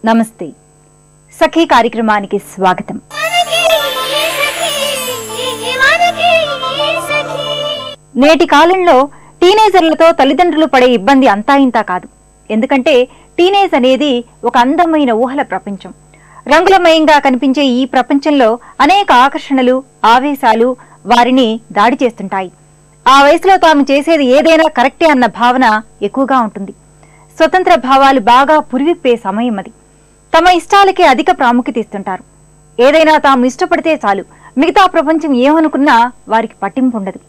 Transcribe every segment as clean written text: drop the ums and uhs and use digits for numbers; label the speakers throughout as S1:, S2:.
S1: నమస్తే సఖీ కార్యక్రమానికి స్వాగతం. నేటి కాలంలో టీనేజర్లతో తల్లిదండ్రులు పడే ఇబ్బంది అంతా ఇంతా కాదు. ఎందుకంటే టీనేజ్ అనేది ఒక అందమైన ఊహల ప్రపంచం. రంగులమయంగా కనిపించే ఈ ప్రపంచంలో అనేక ఆకర్షణలు, ఆవేశాలు వారిని దాడి చేస్తుంటాయి. ఆ వయసులో తాము చేసేది ఏదైనా కరెక్టే అన్న భావన ఎక్కువగా ఉంటుంది. స్వతంత్ర భావాలు బాగా పురివిప్పే సమయం అది. తమ ఇష్టాలకే అధిక ప్రాముఖ్యత ఇస్తుంటారు. ఏదైనా తాము ఇష్టపడితే చాలు, మిగతా ప్రపంచం ఏమనుకున్నా వారికి పట్టింపు ఉండదు.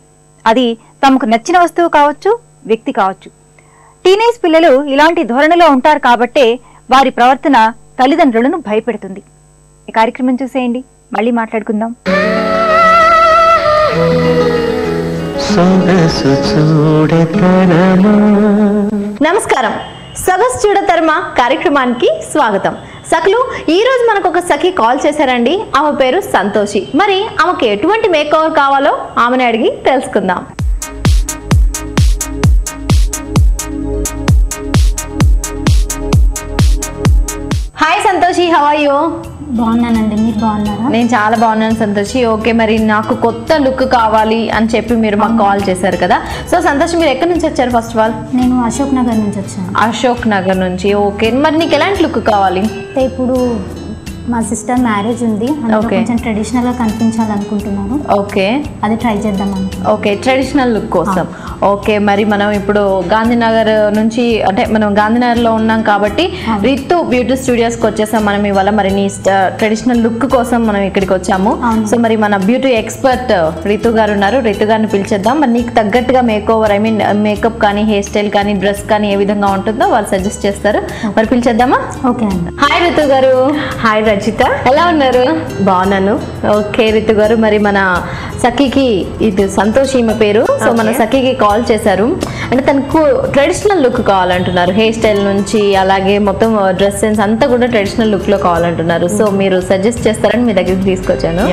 S1: అది తమకు నచ్చిన వస్తువు కావచ్చు, వ్యక్తి కావచ్చు. టీనేజ్ పిల్లలు ఇలాంటి ధోరణిలో ఉంటారు కాబట్టే వారి ప్రవర్తన తల్లిదండ్రులను భయపెడుతుంది. ఈ కార్యక్రమం చూసేయండి, మళ్ళీ మాట్లాడుకుందాం.
S2: నమస్కారం, సొగసు చూడతరమా కార్యక్రమానికి స్వాగతం. సఖులు, ఈ రోజు మనకు ఒక సఖి కాల్ చేశారండి. ఆమె పేరు సంతోషి. మరి ఆమెకు ఎటువంటి మేక్ ఓవర్ కావాలో ఆమెను అడిగి తెలుసుకుందాం. Hi Santoshi, how are you?
S3: బాగున్నానండి, మీరు బాగున్నారా?
S2: నేను చాలా బాగున్నాను సంతోషి. ఓకే, మరి నాకు కొత్త లుక్ కావాలి అని చెప్పి మీరు మాకు కాల్ చేశారు కదా. సో సంతోషి, మీరు ఎక్కడి నుంచి వచ్చారు? ఫస్ట్ ఆఫ్ ఆల్
S3: నేను అశోక్ నగర్ నుంచి వచ్చాను.
S2: అశోక్ నగర్ నుంచి. ఓకే, మరి నీకు ఎలాంటి లుక్ కావాలి?
S3: అంటే ఇప్పుడు మా సిస్టర్ మ్యారేజ్ ఉంది, కొంచెం ట్రెడిషనల్ గా కనిపించాలనుకుంటున్నాను.
S2: ఓకే,
S3: అది ట్రై చేద్దామని.
S2: ఓకే, ట్రెడిషనల్ లుక్ కోసం. ఓకే, మరి మనం ఇప్పుడు గాంధీనగర్ నుంచి, అంటే మనం గాంధీనగర్లో ఉన్నాం కాబట్టి రితు బ్యూటీ స్టూడియోస్కి వచ్చేసాం మనం ఇవాళ. మరి నీ ట్రెడిషనల్ లుక్ కోసం మనం ఇక్కడికి వచ్చాము. సో మరి మన బ్యూటీ ఎక్స్పర్ట్ రితు గారు ఉన్నారు, రితు గారిని పిలిచేద్దాం. మరి నీకు తగ్గట్టుగా make over, I mean makeup కానీ, హెయిర్ స్టైల్ కానీ, డ్రెస్ కానీ ఏ విధంగా ఉంటుందో వాళ్ళు సజెస్ట్ చేస్తారు. మరి పిలిచేద్దామా?
S3: ఓకే అండి.
S2: హాయ్ రితు గారు.
S4: హాయ్ రజిత,
S2: ఎలా ఉన్నారు?
S4: బాగున్నాను.
S2: ఓకే రితు గారు, మరి మన సఖీకి, ఇది సంతోష్ ఈమె పేరు. సో మన సఖీకి కాల్ చేశారు. అంటే తనకు ట్రెడిషనల్ లుక్ కావాలంటున్నారు, హెయిర్ స్టైల్ నుంచి అలాగే మొత్తం డ్రెస్ సెన్స్ అంతా కూడా ట్రెడిషనల్ లుక్ లో కావాలంటున్నారు. సో మీరు సజెస్ట్ చేస్తారని మీ దగ్గరికి తీసుకొచ్చాను.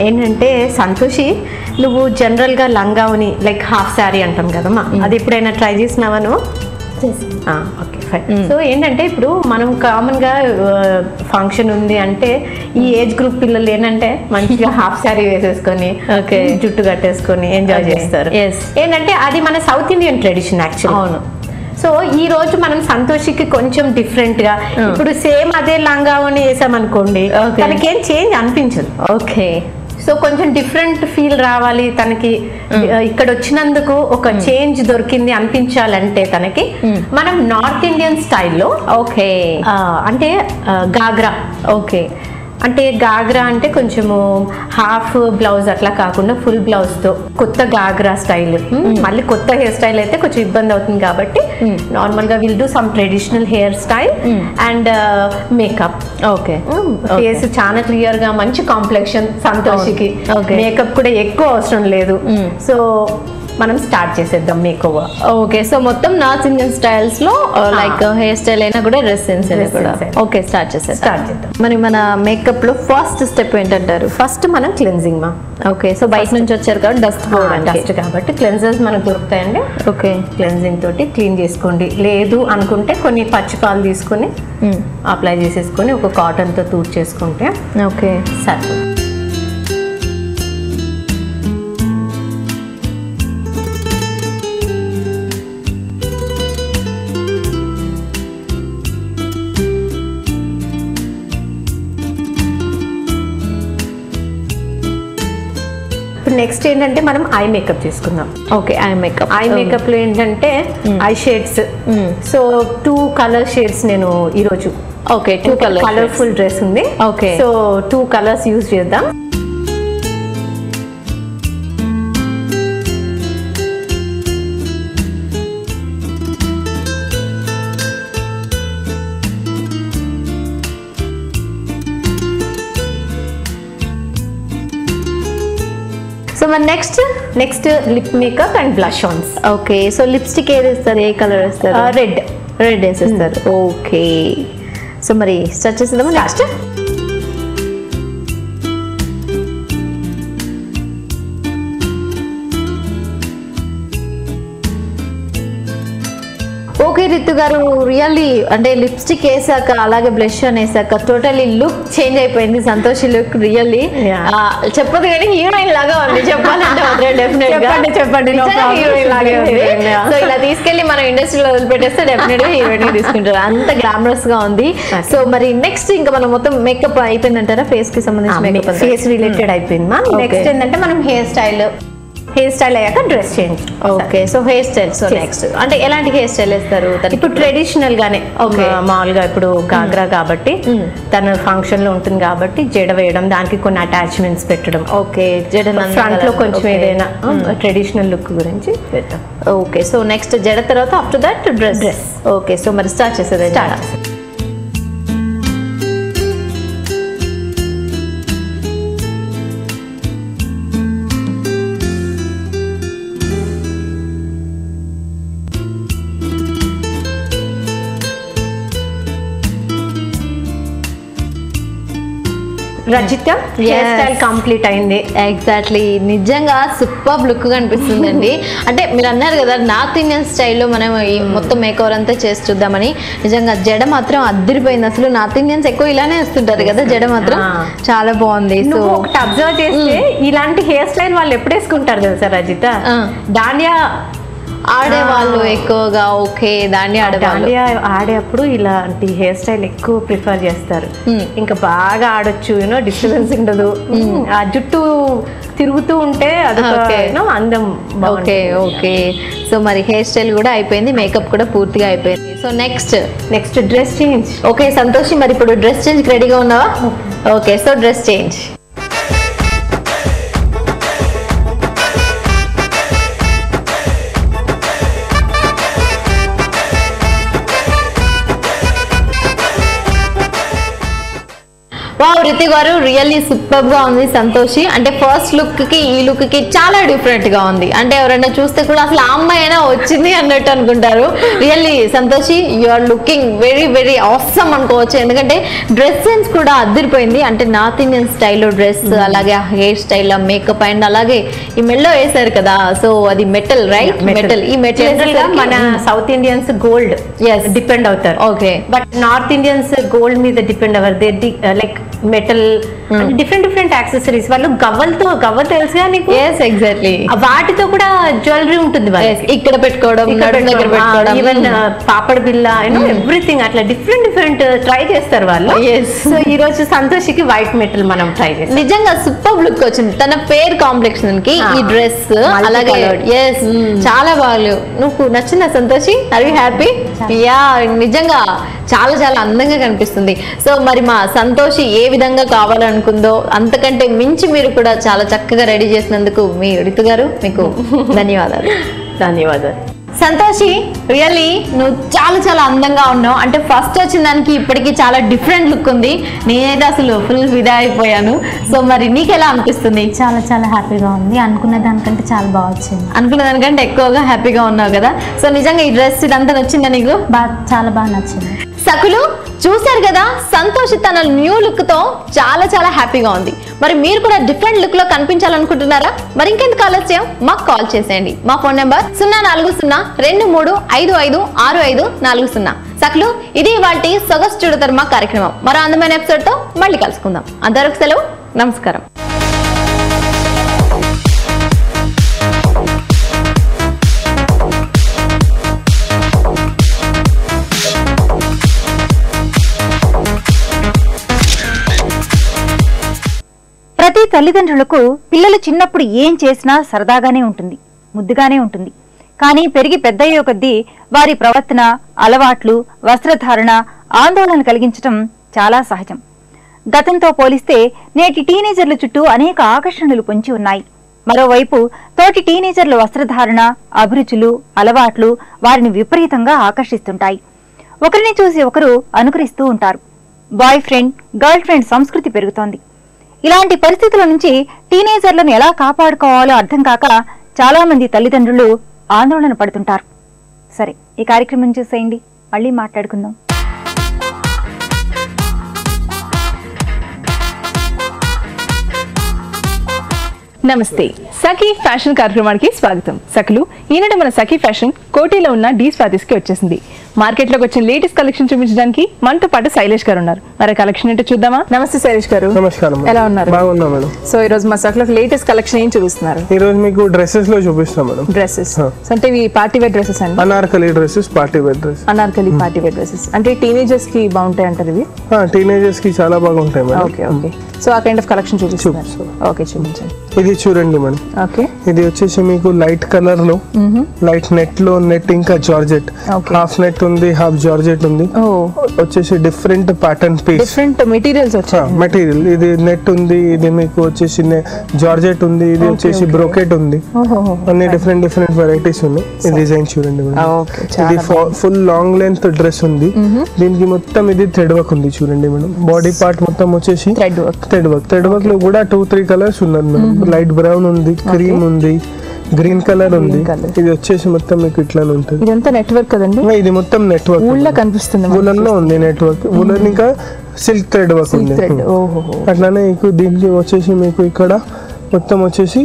S4: ఏంటంటే సంతోషి, నువ్వు జనరల్ గా లంగావుని లైక్ హాఫ్ శారీ అంటాం కదమ్మా, అది ఎప్పుడైనా ట్రై చేసినావా నువ్వు? Okay fine. సో ఏంటంటే ఇప్పుడు మనం కామన్ గా ఫంక్షన్ ఉంది అంటే ఈ ఏజ్ గ్రూప్ పిల్లలు ఏంటంటే మంచిగా హాఫ్ శారీ వేసేసుకొని జుట్టు కట్టేసుకొని ఎంజాయ్ చేస్తారు. ఏంటంటే అది మన సౌత్ ఇండియన్ ట్రెడిషన్ యాక్చువల్.
S2: అవును.
S4: సో ఈ రోజు మనం సంతోషికి కొంచెం డిఫరెంట్ గా, ఇప్పుడు సేమ్ అదే లంగావని వేసామనుకోండి, తనకేం చేంజ్ అనిపించదు.
S2: ఓకే,
S4: సో కొంచెం డిఫరెంట్ ఫీల్ రావాలి తనకి, ఇక్కడ వచ్చినందుకు ఒక చేంజ్ దొరికింది అనిపించాలంటే తనకి మనం నార్త్ ఇండియన్ స్టైల్లో,
S2: ఓకే
S4: అంటే గాగ్రా.
S2: ఓకే,
S4: అంటే గాగ్రా అంటే కొంచెము హాఫ్ బ్లౌజ్ అట్లా కాకుండా ఫుల్ బ్లౌజ్ తో కొత్త గాగ్రా స్టైల్. మళ్ళీ కొత్త హెయిర్ స్టైల్ అయితే కొంచెం ఇబ్బంది అవుతుంది కాబట్టి నార్మల్ గా will do some traditional hair style and makeup.
S2: Okay,
S4: face చాలా క్లియర్ గా, మంచి కాంప్లెక్షన్ సంతోషికి. మేకప్ కూడా ఎక్కువ అవసరం లేదు. సో మనం స్టార్ట్ చేసేద్దాం మేక్ ఓవర్.
S2: ఓకే, సో మొత్తం నార్త్ ఇండియన్ స్టైల్స్ లో లైక్ హెయిర్ స్టైల్ అయినా కూడా, డ్రెస్ సెన్స్ అయినా కూడా. ఓకే, స్టార్ట్ చేద్దాం. మరి మన మేకప్ లో ఫస్ట్ స్టెప్ ఏంటంటారు?
S4: ఫస్ట్ మనం క్లెన్జింగ్ మా.
S2: ఓకే, సో బయట నుంచి వచ్చారు కాబట్టి డస్ట్
S4: కాబట్టి క్లెన్జర్స్ మనకు దొరుకుతాయండి.
S2: ఓకే,
S4: క్లెన్జింగ్ తోటి క్లీన్ చేసుకోండి. లేదు అనుకుంటే కొన్ని పచ్చిపాలు తీసుకుని అప్లై చేసేసుకొని ఒక కాటన్ తో తూడ్ చేసుకుంటే
S2: ఓకే
S4: సరే. నెక్స్ట్ ఏంటంటే మనం ఐ మేకప్ చేసుకుందాం.
S2: ఓకే, ఐ
S4: మేకప్ లో ఏంటంటే eye shades. So 2 colour shades నేను ఈరోజు.
S2: ఓకే, 2
S4: కలర్ఫుల్ డ్రెస్ ఉంది.
S2: ఓకే,
S4: సో 2 కలర్స్ యూజ్ చేద్దాం.
S2: సో మరి
S4: next lip makeup and blush ons.
S2: Okay, so lipstick ఏది వేస్తారు? ఏ కలర్ వేస్తారు?
S4: రెడ్
S2: వేసేస్తారు. ఓకే, సో మరి స్టార్ట్ చేసేద్దామా? నెక్స్ట్ ఓకే రితు గారు, రియల్లీ అంటే లిప్స్టిక్ వేసాక అలాగే బ్లష్ అని వేసాక టోటలీ లుక్ చేంజ్ అయిపోయింది. సంతోషి లుక్ రియల్లీ చెప్పదు కానీ హీరోయిన్ లాగా ఉంది చెప్పాలంటే. చెప్పండి హీరోయిన్ లాగే ఉంది. సో ఇలా తీసుకెళ్లి మనం ఇండస్ట్రీలో వదిలిపెట్టేస్తే డెఫినెట్ గా హీరోయిన్ తీసుకుంటారు, అంత గ్లామరస్ గా ఉంది. సో మరి నెక్స్ట్ ఇంకా మనం మొత్తం మేకప్ అయిపోయిందంటారా? ఫేస్ కి సంబంధించి మేకప్,
S4: ఫేస్ రిలేటెడ్ అయిపోయింది మా. నెక్స్ట్ ఏంటంటే మనం హెయిర్ స్టైల్ అయ్యాక dress change.
S2: Okay, so hair style. So next అంటే ఎలాంటి హెయిర్ స్టైల్ వేస్తారు?
S4: ఇప్పుడు ట్రెడిషనల్ గానే మామూలుగా ఇప్పుడు గాగ్రా కాబట్టి తన ఫంక్షన్ లో ఉంటుంది కాబట్టి జడ వేయడం, దానికి కొన్ని అటాచ్మెంట్స్ పెట్టడం.
S2: ఓకే, జడ
S4: ఫ్రంట్ లో కొంచెం ఏదైనా ట్రెడిషనల్ లుక్ గురించి పెట్టాం.
S2: ఓకే, సో నెక్స్ట్ జడ తర్వాత after that dress. Okay, so మరి స్టార్ట్ చేసేది.
S4: రజిత హెయిర్ స్టైల్ కంప్లీట్ అయింది.
S2: ఎగ్జాక్ట్లీ, నిజంగా సూపర్ లుక్ కనిపిస్తుందండి. అంటే మీరు అన్నారు కదా నార్త్ ఇండియన్ స్టైల్లో మనం ఈ మొత్తం మేకవర్ అంతా చేసి చూద్దామని. నిజంగా జడ మాత్రం అద్దరిపోయింది. అసలు నార్త్ ఇండియన్స్ ఎక్కువ ఇలానే వస్తుంటారు కదా, జడ మాత్రం చాలా బాగుంది. సో
S4: ఒకటి అబ్జర్వ్ చేస్తే ఇలాంటి హెయిర్ స్టైల్ వాళ్ళు ఎప్పుడు వేసుకుంటారు తెలుసా రజిత? దాండియా
S2: ఆడేవాళ్ళు ఎక్కువగా. ఓకే, దాండియా
S4: ఆడేప్పుడు ఇలాంటి హెయిర్ స్టైల్ ఎక్కువ ప్రిఫర్ చేస్తారు. ఇంకా బాగా ఆడొచ్చు, యూనో డిస్టర్బెన్స్ ఉండదు, ఆ జుట్టు తిరుగుతూ ఉంటే అదొక అందం.
S2: ఓకే ఓకే, సో మరి హెయిర్ స్టైల్ కూడా అయిపోయింది, మేకప్ కూడా పూర్తిగా అయిపోయింది. So next
S4: dress change.
S2: Okay Santoshi, మరి ఇప్పుడు డ్రెస్ చేంజ్ రెడీగా ఉన్నావా? Okay, so dress change. Wow Riti గారు, రియల్లీ సూపర్ గా ఉంది సంతోషి. అంటే ఫస్ట్ లుక్ కి ఈ లుక్ కి చాలా డిఫరెంట్ గా ఉంది. అంటే ఎవరైనా చూస్తే కూడా అసలు ఆ అమ్మాయి అయినా వచ్చింది అన్నట్టు అనుకుంటారు. Really Santoshi, you are looking very very awesome అనుకోవచ్చు. ఎందుకంటే డ్రెస్ సెన్స్ కూడా అదిరిపోయింది. అంటే నార్త్ ఇండియన్ స్టైల్లో డ్రెస్, అలాగే హెయిర్ స్టైల్, మేకప్ అండ్ అలాగే ఈ మెల్లో వేసారు కదా, సో అది మెటల్ రైట్? మెటల్. ఈ మెటల్
S4: మన సౌత్ ఇండియన్స్ గోల్డ్ డిపెండ్ అవుతారు.
S2: Okay,
S4: but north Indians gold మీద డిపెండ్ అవ్వరు. Like metal different accessories. వాళ్ళు గవ్వ తెలుసుగా నీకు?
S2: ఎగ్జాక్ట్లీ,
S4: వాటితో కూడా జ్యువెలరీ ఉంటుంది.
S2: ఇక్కడ పెట్టుకోవడం,
S4: ఈవెన్ పాపడ్ బిల్ల, ఎవ్రీథింగ్ అట్లా డిఫరెంట్ ట్రై చేస్తారు వాళ్ళు. సో ఈ రోజు సంతోషికి వైట్ మెటల్ మనం ట్రై చేస్తాం.
S2: నిజంగా సూపర్ లుక్ వచ్చింది తన ఫేర్ కాంప్లెక్షన్ కి ఈ డ్రెస్. అలాగే చాలా బాగా. నువ్వు నచ్చిందా సంతోషి? Are you happy? యా, నిజంగా చాలా చాలా అందంగా కనిపిస్తుంది. సో మరి మా సంతోషి ఏ విధంగా కావాలనుకుందో అంతకంటే మించి మీరు కూడా చాలా చక్కగా రెడీ చేసినందుకు మీ రితు గారు మీకు ధన్యవాదాలు. సంతోషి, రియల్లీ నువ్వు చాలా చాలా అందంగా ఉన్నావు. అంటే ఫస్ట్ వచ్చిన దానికి ఇప్పటికీ చాలా డిఫరెంట్ లుక్ ఉంది. నేనైతే అసలు ఫుల్ ఫిదా అయిపోయాను. సో మరి నీకు ఎలా అనిపిస్తుంది?
S3: చాలా చాలా హ్యాపీగా ఉంది. అనుకున్న దానికంటే చాలా బాగా వచ్చింది.
S2: అనుకున్న దానికంటే ఎక్కువగా హ్యాపీగా ఉన్నావు కదా. సో నిజంగా ఈ డ్రెస్ ఇదంతా నచ్చిందా నీకు?
S3: చాలా బాగా నచ్చింది.
S2: సకులు చూశారు కదా, సంతోషి తన న్యూ లుక్ తో చాలా చాలా హ్యాపీగా ఉంది. మరి మీరు కూడా డిఫరెంట్ లుక్ లో కనిపించాలనుకుంటున్నారా? మరి ఇంకెందుకు ఆలస్యం, మాకు కాల్ చేసేయండి. మా ఫోన్ నెంబర్ 0402355640. సకులు, ఇది ఇవాల్టి సొగసు చూడతర్మా కార్యక్రమం. మరో అందమైన ఎపిసోడ్ తో మళ్ళీ కలుసుకుందాం. అందరికి సెలవు, నమస్కారం.
S1: ప్రతి తల్లిదండ్రులకు పిల్లలు చిన్నప్పుడు ఏం చేసినా సరదాగానే ఉంటుంది, ముద్దుగానే ఉంటుంది. కానీ పెరిగి పెద్దయ్యే కొద్దీ వారి ప్రవర్తన, అలవాట్లు, వస్త్రధారణ ఆందోళన కలిగించటం చాలా సహజం. గతంతో పోలిస్తే నేటి టీనేజర్ల చుట్టూ అనేక ఆకర్షణలు పొంచి ఉన్నాయి. మరోవైపు తోటి టీనేజర్ల వస్త్రధారణ, అభిరుచులు, అలవాట్లు వారిని విపరీతంగా ఆకర్షిస్తుంటాయి. ఒకరిని చూసి ఒకరు అనుకరిస్తూ ఉంటారు. బాయ్ ఫ్రెండ్, గర్ల్ ఫ్రెండ్ సంస్కృతి పెరుగుతోంది. ఇలాంటి పరిస్థితుల నుంచి టీనేజర్లను ఎలా కాపాడుకోవాలో అర్థం కాక చాలా మంది తల్లిదండ్రులు ఆందోళన పడుతుంటారు. సరే, ఈ కార్యక్రమం చూసేయండి, మళ్ళీ మాట్లాడుకుందాం.
S5: నమస్తే సఖీ ఫ్యాషన్ కార్యక్రమానికి స్వాగతం. సఖులు ఈనాడు మన సఖీ ఫ్యాషన్ కోటిలో ఉన్న డి స్వాతిస్ కి వచ్చేసింది. మార్కెట్ లోకి వచ్చిన లేటెస్ట్ కలెక్షన్ చూపించడానికి మనతో పాటు శైలేష్ గారు ఉన్నారు. మరి కలెక్షన్ ఏంటో చూద్దామా? నమస్తే శైలేష్ గారు.
S6: నమస్కారం.
S5: ఎలా ఉన్నారు?
S6: బాగున్నా మేడం.
S5: సో ఈ రోజు మా సఖులకు లేటెస్ట్ కలెక్షన్ ఏం చూపిస్తున్నారు?
S6: ఈ రోజు మీకు డ్రెస్సెస్ లో చూపిస్తాం మేడం.
S5: డ్రెస్సెస్ అంటే ఇవి పార్టీ వేర్ డ్రెస్సెస్ అండి.
S6: Anarkali dresses, party wear dress.
S5: Anarkali party wear dresses అంటే టీనేజర్స్ కి బాగుంటాయి అంటారు ఇవి?
S6: టీనేజర్స్ కి చాలా బాగుంటాయి మేడం.
S5: Okay okay. సో ఆ కైండ్ ఆఫ్ కలెక్షన్ చూపిస్తున్నారు. ఓకే చూపించండి.
S6: ఇది చూడండి మేడం.
S5: ఓకే.
S6: ఇది వచ్చేసి మీకు లైట్ కలర్ లో, లైట్ నెట్ లో, నెట్ ఇంకా జార్జెట్, హాఫ్ నెట్ ఉంది, హాఫ్ జార్జెట్ ఉంది. వచ్చేసి different pattern piece,
S5: different materials వచ్చాయి.
S6: మెటీరియల్ ఇది నెట్ ఉంది, ఇది మీకు వచ్చేసి జార్జెట్ ఉంది, ఇది వచ్చేసి బ్రోకెట్ ఉంది. అన్ని డిఫరెంట్ డిఫరెంట్ వెరైటీస్ ఉన్నాయి. ఈ డిజైన్ చూడండి మేడం. ఇది ఫుల్ లాంగ్ లెంత్ డ్రెస్ ఉంది. దీనికి మొత్తం ఇది థ్రెడ్ వర్క్ ఉంది చూడండి మేడం. బాడీ పార్ట్ మొత్తం వచ్చేసి థ్రెడ్ వర్క్ లో కూడా 2-3 కలర్స్ ఉన్నాయి మేడం. లైట్ బ్రౌన్ ఉంది, క్రీమ్ ఉంది, గ్రీన్ కలర్ ఉంది. ఇది వచ్చేసి మొత్తం మీకు ఇట్లా ఉంటుంది.
S5: ఇదంతా నెట్వర్క్ కదండి?
S6: ఇది మొత్తం నెట్వర్క్
S5: ఊళ్ళో కనిపిస్తుంది.
S6: వులన్ లో ఉంది నెట్వర్క్. వులన్ ఇంకా సిల్క్ థ్రెడ్ వర్క్ ఉంది. అట్లానే దీనికి వచ్చేసి మీకు ఇక్కడ మొత్తం వచ్చేసి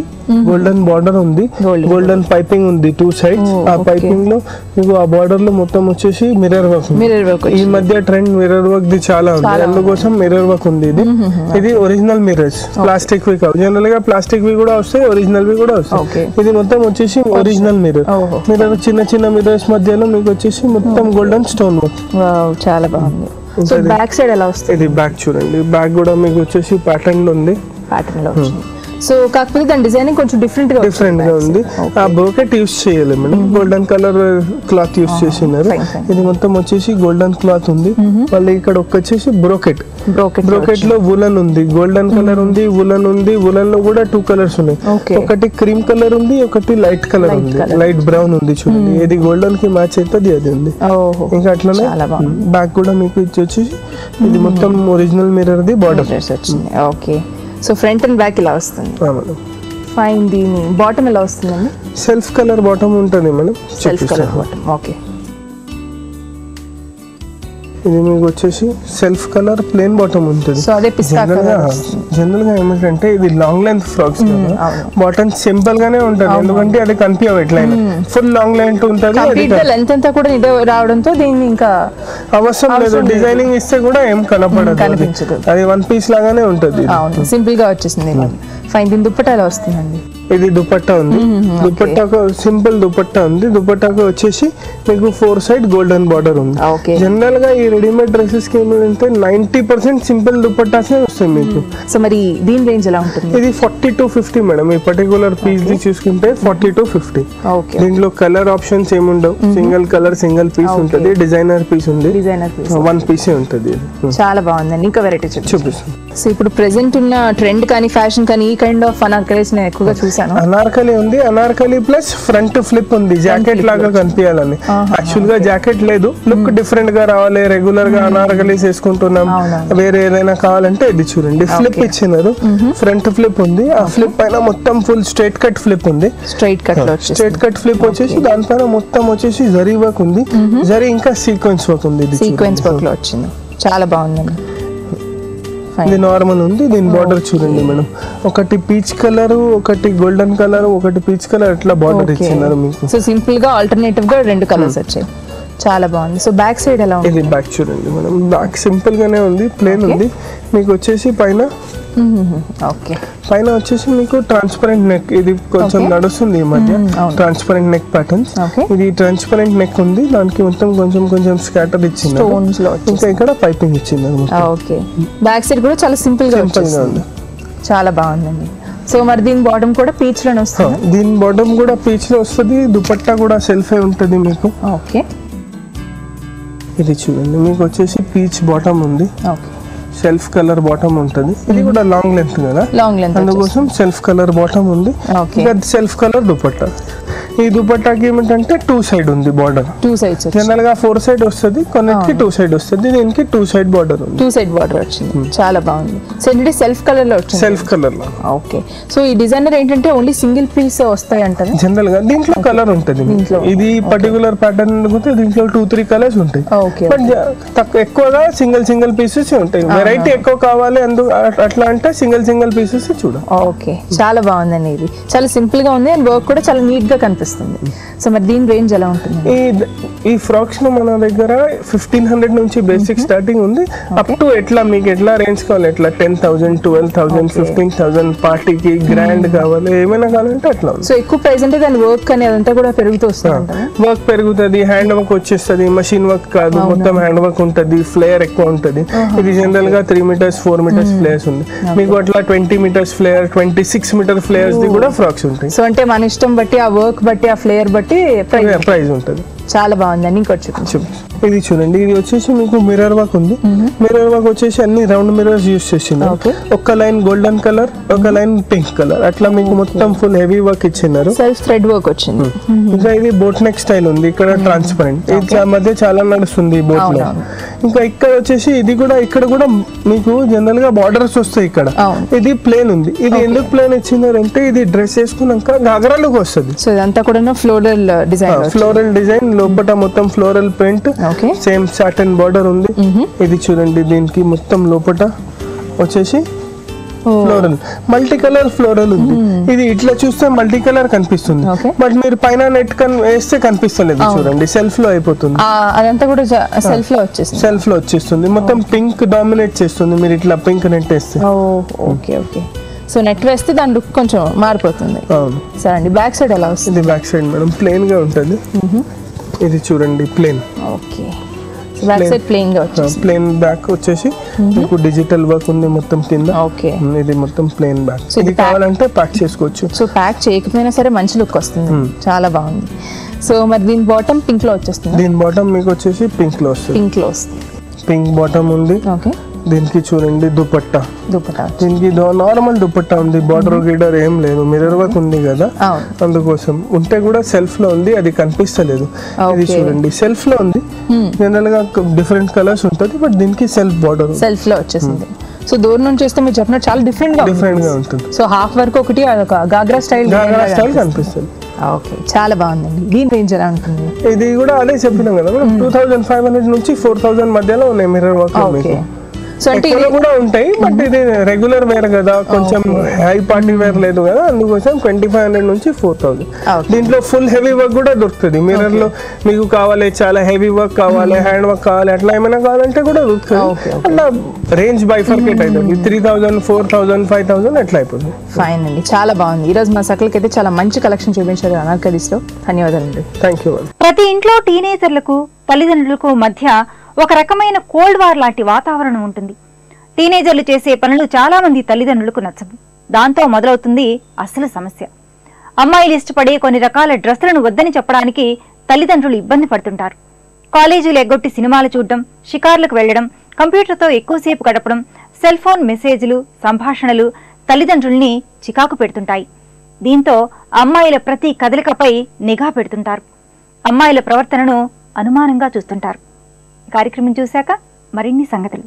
S6: గోల్డెన్ బార్డర్ ఉంది, గోల్డెన్ పైపింగ్ ఉంది 2 సైడ్స్. ఆ పైపింగ్ లో మీకు ఆ బార్డర్ లో మొత్తం వచ్చేసి మిర్రర్ వర్క్. ఈ మధ్య ట్రెండ్ మిర్రర్ వర్క్ ది చాలా ఉంది, అందుకోసం మిర్రర్ వర్క్ ఉంది. ఇది ఒరిజినల్ మిర్రర్స్, ప్లాస్టిక్ వి కాదు. జనరల్ గా ప్లాస్టిక్ వి కూడా వస్తాయి, ఒరిజినల్ వి కూడా వస్తాయి. ఇది మొత్తం వచ్చేసి ఒరిజినల్ మిర్రర్. చిన్న చిన్న మిర్రర్స్ మధ్యలో మీకు వచ్చేసి మొత్తం గోల్డెన్ స్టోన్ వర్క్.
S5: చాలా బాగుంది. సో బ్యాక్ సైడ్ ఎలా వస్తుంది?
S6: ఇది బ్యాక్ చూడండి. బ్యాక్ కూడా మీకు వచ్చేసి ప్యాటర్న్ లో ఉంది.
S5: ప్యాటర్న్ లో సో కాకపోతే దాని డిజైనింగ్ కొంచెం డిఫరెంట్ గా ఉంది. ఆ బ్రోకెట్ యూస్ చేయాలి madam. Golden colour cloth use చేసినారు. ఇది మొత్తం వచ్చేసి గోల్డెన్ క్లాత్ ఉంది. మళ్ళీ ఇక్కడ వచ్చేసి బ్రోకెట్ లో వులన్ ఉంది, గోల్డెన్ కలర్ ఉంది, వులన్ ఉంది. వులన్ లో కూడా 2 కలర్స్ ఉన్నాయి. ఒకటి క్రీమ్ కలర్ ఉంది, ఒకటి లైట్ కలర్ ఉంది, లైట్ బ్రౌన్ ఉంది చూడండి. ఇది గోల్డెన్ కి మ్యాచ్ అవుతుంది, అది ఉంది. ఇంకా అట్లనే బ్యాక్ కూడా మీకు వచ్చేసి ఇది మొత్తం ఒరిజినల్ మిర్రర్ ది బార్డర్ వచ్చింది. Okay. So front and back ఇలా వస్తుంది. ఫైన్. దీని బాటమ్ ఎలా వస్తుందండి?
S6: సెల్ఫ్ కలర్ బాటమ్ ఉంటుంది madam.
S5: Self colour bottom. Okay.
S6: ఇది మీకు వచ్చేసి సెల్ఫ్ కలర్ ప్లేన్ బాటమ్ ఉంటుంది.
S5: సో అదే పిస్తా కలర్.
S6: జనరల్ గా ఏమిటంటే ఇది లాంగ్ లెంత్ ఫ్రాక్స్ కదా, బాటమ్ సింపుల్ గానే ఉంటుంది. ఎందుకంటే అది కనిపించవు ఎట్లయినా, ఫుల్ లాంగ్ లెంత్ ఉంటుంది.
S5: లెంత్ అంతా కూడా ఇదే రావడంతో దీన్ని ఇంకా
S6: అవసరం లేదు. డిజైనింగ్ ఇస్తే కూడా ఏం కనిపించదు, అది 1 పీస్ లాగానే ఉంటుంది.
S5: సింపుల్ గా వచ్చేసింది. ఫైన్. దీని దుప్పట్టా ఎలా వస్తుందండి?
S6: ఇది దుపట్టా ఉంది. దుపట్టాకు సింపుల్ దుపట్టా ఉంది. దుపట్టాకు వచ్చేసి మీకు 4 సైడ్ గోల్డెన్ బార్డర్ ఉంది. జనరల్ గా ఈ రెడీమేడ్ డ్రెస్సెస్ కి ఏమంటే 90% సింపుల్ దుపట్టాసే వస్తాయి మీకు.
S5: సో మరి దీని రేంజ్ ఎలా ఉంటుంది?
S6: ఇది 40 to 50 మేడం. ఈ పర్టికులర్ పీస్ ది చూసుకుంటే 40 to 50. దీంట్లో కలర్ ఆప్షన్స్ ఏముండవు. సింగిల్ కలర్ సింగిల్ పీస్ ఉంటుంది. డిజైనర్ పీస్ ఉంది, 1 పీసే ఉంటుంది.
S5: చాలా బాగుందండి. ఇంకా వెరైటీ చూపిస్తాను. సో ఇప్పుడు ప్రెసెంట్ ఉన్న ట్రెండ్ కానీ ఫ్యాషన్ కానీ ఈ కైండ్ ఆఫ్ అనార్కలీస్ నేను ఎక్కువగా చూసాను.
S6: అనార్కలి ఉంది, అనార్కలి ప్లస్ ఫ్రంట్ ఫ్లిప్ ఉంది, జాకెట్ లాగా కనిపించాలని. యాక్చువల్ గా జాకెట్ లేదు, లుక్ డిఫరెంట్ గా రావాలి. రెగ్యులర్ గా అనార్కలీస్ వేసుకుంటున్నాం, వేరే ఏదైనా కావాలంటే ఇది చూడంండి. ఫ్లిప్ ఇచ్చినారు, ఫ్రంట్ ఫ్లిప్ ఉంది. ఆ ఫ్లిప్ పైన మొత్తం ఫుల్ స్ట్రైట్ కట్ ఫ్లిప్ ఉంది. స్ట్రైట్ కట్ ఫ్లిప్ వచ్చేసి దానిపైన మొత్తం వచ్చేసి జరీ వర్క్ ఉంది. జరీ ఇంకా సీక్వెన్స్ వర్క్ ఉంది.
S5: సీక్వెన్స్ వర్క్ లో వచ్చింది. చాలా బాగుందండి.
S6: ఇది నార్మల్ ఉంది. దీని బార్డర్ చూడండి మేడం. ఒకటి పీచ్ కలర్, ఒకటి గోల్డెన్ కలర్, ఒకటి పీచ్ కలర్, అట్లా బార్డర్ ఇచ్చినారు మీకు.
S5: సో సింపుల్ గా ఆల్టర్నేటివ్ గా 2 కలర్స్ వచ్చాయి. చాలా బాగుంది. సో బ్యాక్ సైడ్ ఎలా ఉంది?
S6: ఇది బ్యాక్ చూడండి మేడం. బ్యాక్ సింపుల్ గానే ఉంది, ప్లేన్ ఉంది. మీకు వచ్చేసి పైన పైన వచ్చేసి మీకు ట్రాన్స్పరెంట్ నెక్. ఇది కొంచెం నడుస్తుంది ఈ మధ్య, ట్రాన్స్పరెంట్ నెక్ ప్యాటర్న్స్. ఇది ట్రాన్స్పరెంట్ నెక్ ఉంది. దానికి మొత్తం కొంచెం కొంచెం స్కాటర్ ఇచ్చింది. ఇంకా ఇక్కడ పైపింగ్ ఇచ్చింది.
S5: బ్యాక్ సైడ్ కూడా చాలా సింపుల్ గా ఉంది. చాలా బాగుందండి. సో మరి దీని బాటమ్ కూడా పీచ్ లోనే వస్తుంది.
S6: దీని బాటమ్ కూడా పీచ్ లో వస్తుంది. దుపట్టా కూడా సెల్ఫే ఉంటుంది మీకు.
S5: ఓకే.
S6: ఇది చూడండి మీకు వచ్చేసి పీచ్ బాటమ్ ఉంది. సెల్ఫ్ కలర్ బాటమ్ ఉంటుంది. ఇది కూడా లాంగ్ లెంత్ కదా, అందుకోసం సెల్ఫ్ కలర్ బాటమ్ ఉంది. Self colour dupatta. ఈ దుపట్టాకి ఏమిటంటే 2 సైడ్ ఉంది బార్డర్.
S7: 2 sides
S6: జనరల్ గా 4 సైడ్ వస్తుంది, కొన్నిటికి 2 సైడ్ వస్తుంది, దీనికి 2 సైడ్ బార్డర్ ఉంది.
S7: 2 side బార్డర్ వచ్చింది. చాలా బాగుంది. సో ఏంటంటే సెల్ఫ్ కలర్ లో వచ్చింది.
S6: సెల్ఫ్ కలర్ లో.
S7: ఓకే. సో ఈ డిజైనర్ ఏంటంటే ఓన్లీ సింగిల్ పీస్ వస్తాయి అంటారు.
S6: జనరల్ గా దీంట్లో కలర్ ఉంటుంది. ఇది పర్టికులర్ ప్యాటర్న్ అనుకుంటే దీంట్లో 2-3 కలర్స్ ఉంటాయి. బట్ ఎక్కువగా సింగిల్ పీసెస్ ఉంటాయి. వెరైటీ ఎక్కువ కావాలి అట్లా అంటే సింగిల్ పీసెస్ చూడండి.
S7: ఓకే, చాలా బాగుందండి. ఇది చాలా సింపుల్ గా ఉంది అండ్ వర్క్ కూడా చాలా నీట్ గా కనిపిస్తుంది. సో మరి దీని రేంజ్ ఎలా ఉంటుంది?
S6: ఈ ఫ్రాక్స్ లో మన దగ్గర 1500 నుంచి బేసిక్ స్టార్టింగ్ ఉంది. అప్ టు ఎట్లా మీకు ఎట్లా రేంజ్ కావాలి, ఎట్లా 10,000, 12,000, 15,000 పార్టీకి గ్రాండ్ కావాలి, ఏమైనా కావాలంటే అట్లా ఉంది.
S7: సో ఎక్కువ ప్రైస్ అంటే దాని వర్క్ అనేది అదంతా కూడా పెరుగుతూ వస్తుంది.
S6: వర్క్ పెరుగుతుంది, హ్యాండ్ వర్క్ వచ్చేస్తుంది, మషిన్ వర్క్ కాదు, మొత్తం హ్యాండ్ వర్క్ ఉంటుంది, ఫ్లేయర్ ఎక్కువ ఉంటుంది. ఇది జనరల్ గా 3 meters 4 meters ఫ్లేయర్స్ ఉంది. మీకు అట్లా 20 meters ఫ్లేయర్, 26 meter ఫ్లేయర్స్ ది కూడా ఫ్రాక్స్ ఉంటాయి.
S7: సో అంటే మన ఇష్టం బట్టి, ఆ వర్క్ బట్టి, ఆ ఫ్లేయర్ బట్టి
S6: ప్రైస్ ఉంటుంది.
S7: చాలా బాగుందండి. ఇంకొచ్చి
S6: ఇది చూడండి, ఇది వచ్చేసి మీకు మిర్రర్ వర్క్ ఉంది. మిర్రర్ వర్క్ వచ్చేసి అన్ని రౌండ్ మిర్రర్స్ యూస్ చేసినారు. ఒక లైన్ గోల్డెన్ కలర్, ఒక లైన్ పింక్ కలర్, అట్లా మీకు మొత్తం ఫుల్ హెవీ వర్క్ ఇచ్చినారు.
S7: సెల్ఫ్ థ్రెడ్ వర్క్ వచ్చింది.
S6: ఇంకా ఇది బోట్ నెక్ స్టైల్ ఉంది, ఇక్కడ ట్రాన్స్పరెంట్. ఇది మధ్య చాలా నడుస్తుంది బోట్ లో. ఇంకా ఇక్కడ వచ్చేసి ఇది కూడా, ఇక్కడ కూడా మీకు జనరల్ గా బార్డర్స్ వస్తాయి. ఇక్కడ ఇది ప్లేన్ ఉంది. ఇది ఎందుకు ప్లేన్ ఇచ్చినారంటే ఇది డ్రెస్ వేసుకున్నాక గాగరాలకు వస్తుంది.
S7: సో ఇదంతా కూడా ఫ్లోరల్ డిజైన్.
S6: ఫ్లోరల్ డిజైన్, లోపల మొత్తం floral paint, same Satan border ఉంది. ఇది చూడండి, దీనికి మొత్తం లోపల వచ్చేసి ఫ్లోరల్, మల్టీ కలర్ ఫ్లోరల్ ఉంది. ఇది ఇట్లా చూస్తే మల్టీ కలర్ కనిపిస్తుంది, బట్ మీరు పైన నెట్ వేస్తే కనిపిస్తలేదు. చూడండి, సెల్ఫ్ లో అయిపోతుంది.
S7: అదంతా కూడా సెల్ఫ్ లో
S6: వచ్చేస్తుంది. మొత్తం పింక్ డామినేట్ చేస్తుంది మీరు ఇట్లా పింక్ నెట్ వేస్తే.
S7: Okay okay. సో నెట్ వేస్తే దాని లుక్ కొంచెం మారిపోతుంది. సరే అండి, బ్యాక్ సైడ్ ఎలా వస్తుంది?
S6: ఇది బ్యాక్ సైడ్ మేడం ప్లెయిన్ గా ఉంటుంది. ఇది చూడండి plain.
S7: Okay, back side plain గా వచ్చేసి
S6: ప్లెయిన్ బ్యాక్ వచ్చేసి మీకు డిజిటల్ వర్క్ ఉంది మొత్తం కింద.
S7: ఓకే, ఇది
S6: మొత్తం ప్లెయిన్ బ్యాక్. ఇది కావాలంటే ప్యాక్ చేసుకోవచ్చు.
S7: సో ప్యాక్ చేయకపోయినా సరే మంచి లుక్ వస్తుంది. చాలా బాగుంది. సో మరి దీని బాటమ్ పింక్ లో వచ్చేస్తుంది.
S6: దీని బాటమ్ మీకు వచ్చేసి పింక్ లో వస్తుంది. పింక్ బాటమ్ ఉంది.
S7: ఓకే,
S6: దీనికి చూడండి దుపట్టా. దీనికి నార్మల్ దుపట్టా ఉంది, బార్డర్ గిడర్ ఏం లేదు, మిర్రర్ వర్క్ ఉంది కదా, అందుకోసం. ఉంటే కూడా సెల్ఫ్ లో ఉంది, అది కనిపిస్తలేదు. ఇది చూడండి సెల్ఫ్ లో ఉంది. జనరల్ గా డిఫరెంట్ కలర్స్ ఉంటుంది, బట్ దీనికి సెల్ఫ్ బార్డర్
S7: సెల్ఫ్ లో వచ్చేసింది. సో దూరం నుంచి చూస్తే మీరు చెప్పినట్టు చాలా డిఫరెంట్ గా ఉంటుంది. సో హాఫ్ వర్క్ ఒకటి, గాగ్రా స్టైల్
S6: కనిపిస్తుంది.
S7: ఓకే, చాలా బాగుందండి. దీని రేంజ్ ఎలా ఉంటుంది?
S6: ఇది కూడా అదే చెప్పినాం కదా, 2500 నుంచి 4000 మధ్యలో ఉన్నాయి మిర్రర్ వర్క్.
S7: సో అంటే
S6: ఇది కూడా ఉంటాయి, బట్ ఇది రెగ్యులర్ వేర్ కదా, కొంచెం హై పార్టీ వేర్ లేదు కదా, అందుకోసం 2500 నుంచి 4000. దీంట్లో ఫుల్ హెవీ వర్క్ కూడా దొరుకుతుంది. మిర్రర్ లో మీకు కావాలి, చాలా హెవీ వర్క్ కావాలి, హ్యాండ్ వర్క్ కావాలి, అట్లా ఏమైనా కావాలంటే కూడా దొరుకుతుంది. అట్లా రేంజ్ బైఫర్కేట్ అవుతుంది. 3000, 4000, 5000 అట్లా అయిపోతుంది.
S7: ఫైన్ అండి, చాలా బాగుంది. ఈ రోజు మా సకలకి అయితే చాలా మంచి కలెక్షన్ చూపించారు అనార్కలీస్ లో. ధన్యవాదాలు.
S6: Thank you.
S1: ప్రతి ఇంట్లో టీనేజర్లకు తల్లిదండ్రులకు మధ్య ఒక రకమైన కోల్డ్ వార్ లాంటి వాతావరణం ఉంటుంది. టీనేజర్లు చేసే పనులు చాలా మంది తల్లిదండ్రులకు నచ్చవు. దాంతో మొదలవుతుంది అసలు సమస్య. అమ్మాయిలు ఇష్టపడే కొన్ని రకాల డ్రెస్సులను వద్దని చెప్పడానికి తల్లిదండ్రులు ఇబ్బంది పడుతుంటారు. కాలేజీలు ఎగ్గొట్టి సినిమాలు చూడడం, షికార్లకు వెళ్లడం, కంప్యూటర్తో ఎక్కువసేపు గడపడం, సెల్ ఫోన్ మెసేజ్లు, సంభాషణలు తల్లిదండ్రుల్ని చికాకు పెడుతుంటాయి. దీంతో అమ్మాయిల ప్రతి కదలికపై నిఘా పెడుతుంటారు. అమ్మాయిల ప్రవర్తనను అనుమానంగా చూస్తుంటారు. కార్యక్రమం చూశాక మరిన్ని సంగతులు.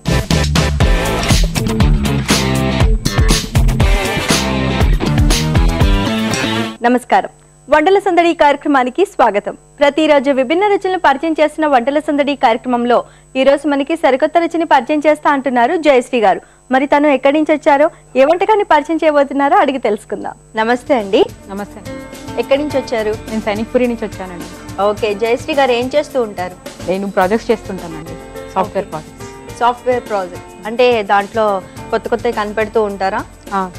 S8: నమస్కారం. వంటల సందడి కార్యక్రమానికి స్వాగతం. ప్రతిరోజు విభిన్న రుచులను పరిచయం చేస్తున్న వంటల సందడి కార్యక్రమంలో ఈ రోజు మనకి సరికొత్త రుచిని పరిచయం చేస్తా అంటున్నారు జయశ్రీ గారు. మరి తను ఎక్కడి నుంచి వచ్చారో, ఏ వంటకాన్ని పరిచయం చేయబోతున్నారో అడిగి తెలుసుకుందాం. నమస్తే అండి.
S9: నమస్తే.
S8: ఎక్కడి నుంచి వచ్చారు?
S9: నేను సైనిక్పురి నుంచి వచ్చానండి.
S8: ఓకే, జయశ్రీ గారు ఏం చేస్తూ ఉంటారు?
S9: నేను ప్రాజెక్ట్స్ చేస్తుంటానండి, సాఫ్ట్వేర్ ప్రాజెక్ట్స్.
S8: సాఫ్ట్వేర్ ప్రాజెక్ట్ అంటే దాంట్లో కొత్త కొత్తవి కనిపెడుతూ ఉంటారా?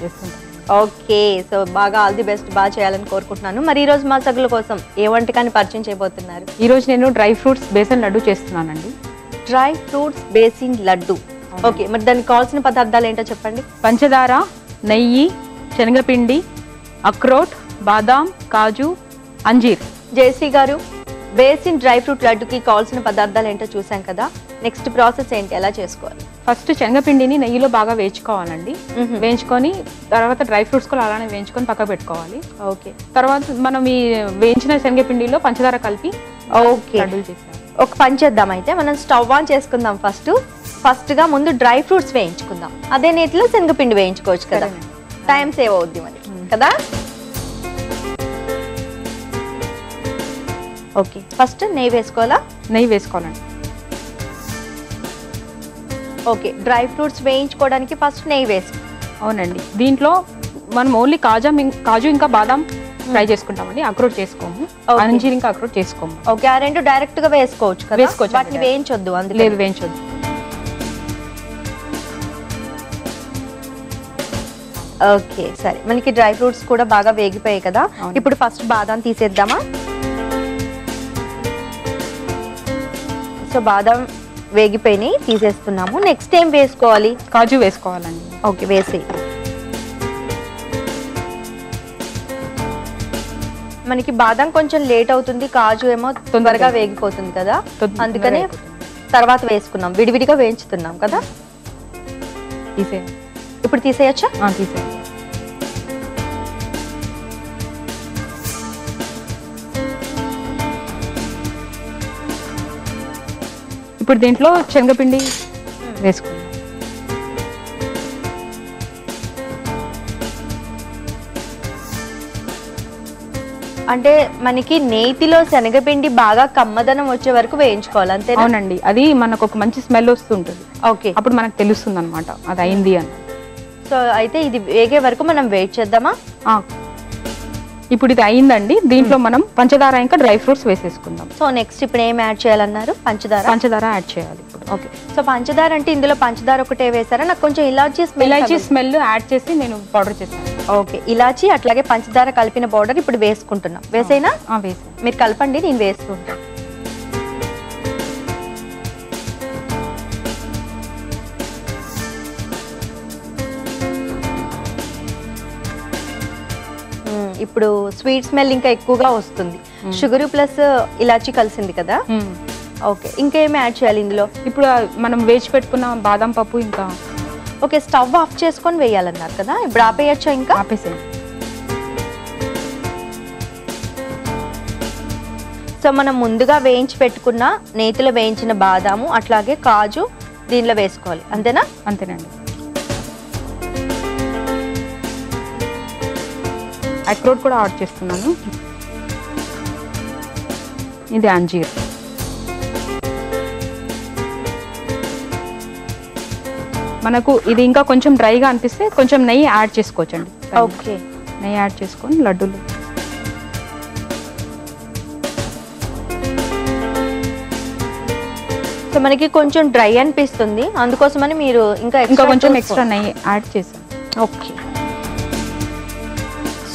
S9: చేస్తుంటాను.
S8: ఓకే, సో బాగా ఆల్ ది బెస్ట్, బాగా చేయాలని కోరుకుంటున్నాను. మరి ఈ రోజు మా సగుల కోసం ఏ వంటకాన్ని పరిచయం చేయబోతున్నారు?
S9: ఈ రోజు నేను డ్రై ఫ్రూట్స్ బేసన్ లడ్డు చేస్తున్నానండి.
S8: Dry fruits basin laddu. Okay, మరి దానికి కావాల్సిన పదార్థాలు ఏంటో చెప్పండి.
S9: పంచదార, నెయ్యి, శనగపిండి, అక్రోట్, బాదాం, కాజు, అంజీర్.
S8: జయశ్రీ గారు, బేసిన్ డ్రై ఫ్రూట్ లడ్డుకి కావాల్సిన పదార్థాలు ఏంటో చూసాం కదా, నెక్స్ట్ ప్రాసెస్ ఏంటి, ఎలా చేసుకోవాలి?
S9: ఫస్ట్ శనగపిండిని నెయ్యిలో బాగా వేయించుకోవాలండి. వేయించుకొని తర్వాత డ్రై ఫ్రూట్స్ కూడా అలానే వేయించుకొని పక్క పెట్టుకోవాలి.
S8: ఓకే.
S9: తర్వాత మనం ఈ వేయించిన శనగపిండిలో పంచదార కలిపి
S8: ఓకే
S9: లడ్డూలు చేస్తాం.
S8: ఒక పని చేద్దాం అయితే, మనం స్టవ్ ఆన్ చేసుకుందాం. ఫస్ట్ గా ముందు డ్రై ఫ్రూట్స్ వేయించుకుందాం. అదే నేతిలో శనగపిండి వేయించుకోవచ్చు కదా, టైం సేవ్ అవుద్ది మరి కదా. ఓకే, ఫస్ట్ నెయ్యి వేసుకోవాలా?
S9: నెయ్యి వేసుకోవాలండి.
S8: ఓకే, డ్రై ఫ్రూట్స్ వేయించుకోవడానికి ఫస్ట్ నెయ్యి వేసుకో.
S9: అవునండి. దీంట్లో మనం ఓన్లీ కాజు ఇంకా బాదాం ఫ్రై చేసుకుంటామండి. అక్రోట్ చేసుకోము, అంజీర్ ఇంకా అక్రోట్ చేసుకోము.
S8: ఓకే, ఆ రెండు డైరెక్ట్ గా వేసుకోవచ్చు కదా,
S9: వేసుకోవచ్చు.
S8: వాటిని వేయించొద్దు అందులో.
S9: లేదు, వేయించొద్దు.
S8: ఓకే సరే, మనకి డ్రై ఫ్రూట్స్ కూడా బాగా వేగిపోయాయి కదా. ఇప్పుడు ఫస్ట్ బాదాం తీసేద్దామా? సో బాదాం వేగిపోయినాయి, తీసేస్తున్నాము. నెక్స్ట్ ఏం వేసుకోవాలి?
S9: కాజు వేసుకోవాలండి.
S8: ఓకే, వేసి మనకి బాదాం కొంచెం లేట్ అవుతుంది, కాజు ఏమో తొందరగా వేగిపోతుంది కదా, అందుకనే తర్వాత వేసుకున్నాం. విడివిడిగా వేయించుతున్నాం కదా. ఇప్పుడు తీసేయచ్చా?
S9: తీసేయండి. ఇప్పుడు దీంట్లో శనగపిండి వేసుకుందాం.
S8: అంటే మనకి నేతిలో శనగపిండి బాగా కమ్మదనం వచ్చే వరకు వేయించుకోవాలి అంతే?
S9: అవునండి, అది మనకు ఒక మంచి స్మెల్ వస్తుంటుంది.
S8: ఓకే,
S9: అప్పుడు మనకు తెలుస్తుంది అనమాట అది అయింది అని.
S8: సో అయితే ఇది వేగే వరకు మనం వెయిట్ చేద్దామా?
S9: ఇప్పుడు ఇది అయిందండి. దీంట్లో మనం పంచదార ఇంకా డ్రై ఫ్రూట్స్ వేసేసుకుందాం.
S8: సో నెక్స్ట్ ఇప్పుడు ఏం యాడ్ చేయాలన్నారు? పంచదార
S9: యాడ్ చేయాలి ఇప్పుడు.
S8: ఓకే, సో పంచదార అంటే ఇందులో పంచదార ఒకటే వేసారా? నాకు కొంచెం ఇలాచీ
S9: స్మెల్ యాడ్ చేసి నేను పౌడర్ చేస్తాను.
S8: ఓకే, ఇలాచీ అట్లాగే పంచదార కలిపిన పౌడర్ ఇప్పుడు వేసుకుంటున్నాం. వేసేనా?
S9: వేసే.
S8: మీరు కలపండి, నేను వేసుకుంటాను. ఇప్పుడు స్వీట్ స్మెల్ ఇంకా ఎక్కువగా వస్తుంది. షుగర్ ప్లస్ ఇలాచీ కలిసింది కదా. ఓకే, ఇంకేమి యాడ్ చేయాలి ఇందులో?
S9: ఇప్పుడు మనం వేచి పెట్టుకున్న బాదం పప్పు ఇంకా.
S8: ఓకే, స్టవ్ ఆఫ్ చేసుకొని వేయాలన్నారు కదా, ఇప్పుడు ఆపేయచ్చా? ఇంకా
S9: ఆపేసేయండి.
S8: సో మనం ముందుగా వేయించి పెట్టుకున్న నేతిలో వేయించిన బాదాము అట్లాగే కాజు దీనిలో వేసుకోవాలి అంతేనా?
S9: అంతేనండి. అక్రోట్ కూడా యాడ్ చేస్తున్నాను. ఇది అంజీర్. మనకు ఇది ఇంకా కొంచెం డ్రైగా అనిపిస్తే కొంచెం నెయ్యి యాడ్ చేసుకోవచ్చండి.
S8: ఓకే,
S9: నెయ్యి యాడ్ చేసుకొని లడ్డూలు.
S8: సో మనకి కొంచెం డ్రై అనిపిస్తుంది, అందుకోసమని మీరు ఇంకా
S9: కొంచెం ఎక్స్ట్రా నెయ్యి యాడ్ చేసాం.
S8: ఓకే,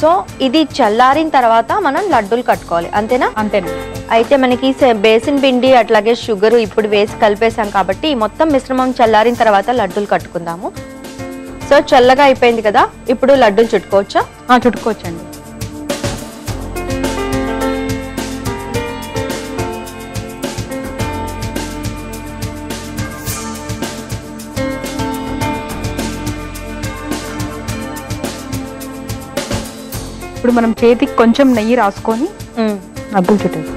S8: సో ఇది చల్లారిన తర్వాత మనం లడ్డూలు కట్టుకోవాలి అంతేనా?
S9: అంతేనండి.
S8: అయితే మనకి బేసిన్ పిండి అట్లాగే షుగర్ ఇప్పుడు వేసి కలిపేసాం కాబట్టి మొత్తం మిశ్రమం చల్లారిన తర్వాత లడ్డూలు కట్టుకుందాము. సో చల్లగా అయిపోయింది కదా, ఇప్పుడు లడ్డూలు చుట్టుకోవచ్చా?
S9: చుట్టుకోవచ్చండి. ఇప్పుడు మనం చేతికి కొంచెం నెయ్యి రాసుకొని లడ్డూలు చుట్టేస్తాం.